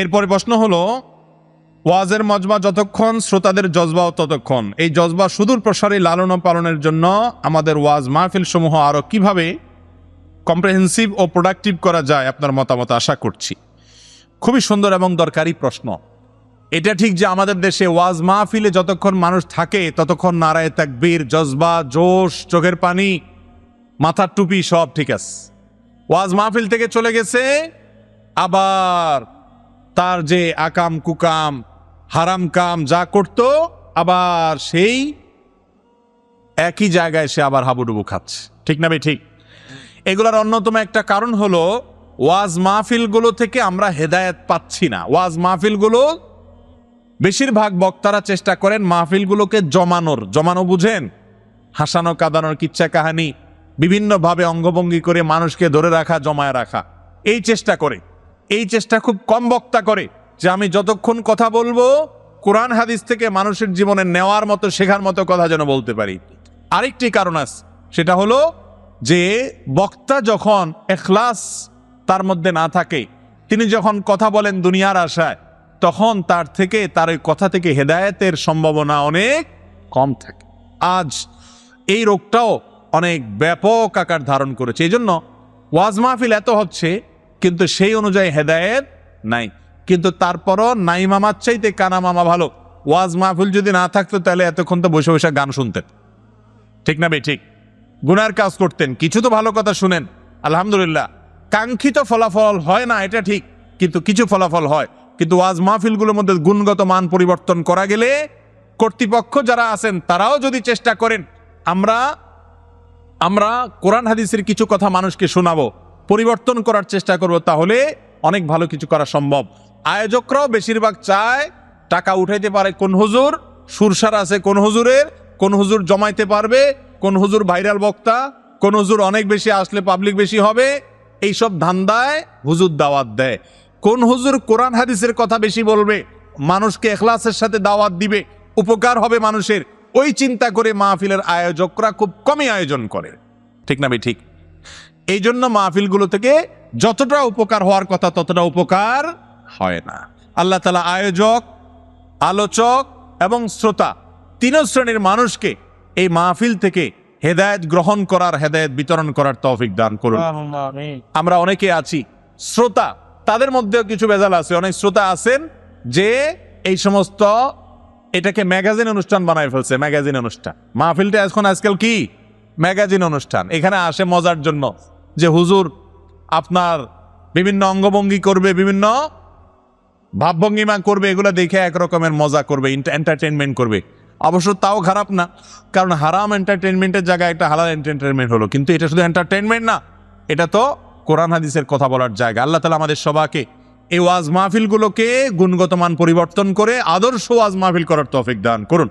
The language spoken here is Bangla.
এরপরে প্রশ্ন হলো, ওয়াজের মজমা যতক্ষণ, শ্রোতাদের জজবাও ততক্ষণ। এই জজবা সুদূর প্রসারী লালন পালনের জন্য আমাদের ওয়াজ মাহফিল সমূহ আরো কিভাবে কম্প্রিহেন্সিভ ও প্রোডাক্টিভ করা যায়, আপনার মতামত আশা করছি। খুবই সুন্দর এবং দরকারি প্রশ্ন। এটা ঠিক যে আমাদের দেশে ওয়াজ মাহফিলে যতক্ষণ মানুষ থাকে ততক্ষণ নারায়ে তাকবীর, জজবা, জোশ, চোখের পানি, মাথার টুপি সব ঠিক আছে। ওয়াজ মাহফিল থেকে চলে গেছে, আবার তার যে আকাম কুকাম হারাম কাম যা করত, আবার সেই একই জায়গায় সে আবার হাবুডুবু খাচ্ছে। ঠিক না ভাই? ঠিক। এগুলোর অন্যতম একটা কারণ হলো ওয়াজ মাহফিলগুলো থেকে আমরা হেদায়েত পাচ্ছি না। ওয়াজ মাহফিলগুলো বেশিরভাগ বক্তারা চেষ্টা করেন মাহফিলগুলোকে জমানো বুঝেন, হাসানো কাঁদানোর কিচ্ছা কাহানি বিভিন্নভাবে অঙ্গভঙ্গি করে মানুষকে ধরে রাখা, জমায় রাখা, এই চেষ্টা করে। এই চেষ্টা খুব কম বক্তা করে, যে আমি যতক্ষণ কথা বলবো কোরআন হাদিস থেকে মানুষের জীবনে নেওয়ার মতো, শেখার মতো কথা যেন বলতে পারি। আরেকটি কারণ আছে, সেটা হলো যে বক্তা যখন ইখলাস তার মধ্যে না থাকে, তিনি যখন কথা বলেন দুনিয়ার আশায়, তখন তার ওই কথা থেকে হেদায়েতের সম্ভাবনা অনেক কম থাকে। আজ এই রোগটাও অনেক ব্যাপক আকার ধারণ করেছে। এই জন্য ওয়াজ মাহফিল এত হচ্ছে, কিন্তু সেই অনুযায়ী হেদায়েত নাই। কিন্তু তারপরও নাই মামার চাইতে কানা মামা ভালো। ওয়াজ মাহফিল যদি না থাকতো তাহলে এতক্ষণ তো বসে বসে গান শুনতেন। ঠিক না ভাই? ঠিক। গুনার কাজ করতেন, কিছু তো ভালো কথা শুনেন, আলহামদুলিল্লাহ। কাঙ্ক্ষিত ফলাফল হয় না, এটা ঠিক, কিন্তু কিছু ফলাফল হয়। কিন্তু ওয়াজ মাহফিলগুলোর মধ্যে গুণগত মান পরিবর্তন করা গেলে, কর্তৃপক্ষ যারা আছেন তারাও যদি চেষ্টা করেন, আমরা কোরআন হাদিসের কিছু কথা মানুষকে শোনাবো, পরিবর্তন করার চেষ্টা করব, তাহলে অনেক ভালো কিছু করা সম্ভব। আয়োজকরাও বেশিরভাগ চায় টাকা উঠাইতে পারে কোন হুজুর, সুরসার আছে কোন হুজুরের, কোন হুজুর জমাইতে পারবে, কোন হুজুর ভাইরাল বক্তা, কোন হুজুর অনেক বেশি আসলে পাবলিক বেশি হবে, এইসব ধান্দায় হুজুর দাওয়াত দেয়। কোন হুজুর কোরআন হাদিসের কথা বেশি বলবে, মানুষকে ইখলাসের সাথে দাওয়াত দিবে, উপকার হবে মানুষের, ওই চিন্তা করে মাহফিলের আয়োজকরা খুব কমই আয়োজন করে। ঠিক না ভাই? ঠিক। এই জন্য মাহফিলগুলো থেকে যতটা উপকার হওয়ার কথা ততটা উপকার হয় না। আল্লাহ তাআলা আয়োজক, আলোচক এবং শ্রোতা তিন শ্রেণীর মানুষকে এই মাহফিল থেকে হেদায়েত গ্রহণ করার, হেদায়েত বিতরণ করার তৌফিক দান করুন। আমরা অনেকে আছি শ্রোতা, তাদের মধ্যেও কিছু ভেজাল আছে। অনেক শ্রোতা আছেন যে এই সমস্ত এটাকে ম্যাগাজিন অনুষ্ঠান বানায় ফেলছে। ম্যাগাজিন অনুষ্ঠান, মাহফিলটা আজকাল কি ম্যাগাজিন অনুষ্ঠান। এখানে আসে মজার জন্য, যে হুজুর আপনার বিভিন্ন অঙ্গভঙ্গি করবে, বিভিন্ন ভাবভঙ্গিমা করবে, এগুলো দেখে একরকমের মজা করবে, এন্টারটেনমেন্ট করবে। অবশ্য তাও খারাপ না, কারণ হারাম এন্টারটেনমেন্টের জায়গায় একটা হালাল এন্টারটেনমেন্ট হলো। কিন্তু এটা শুধু এন্টারটেনমেন্ট না, এটা তো কোরআন হাদিসের কথা বলার জায়গা। আল্লাহ তাআলা আমাদের সবাইকে এই ওয়াজ মাহফিলগুলোকে গুণগত মান পরিবর্তন করে আদর্শ ওয়াজ মাহফিল করার তৌফিক দান করুন।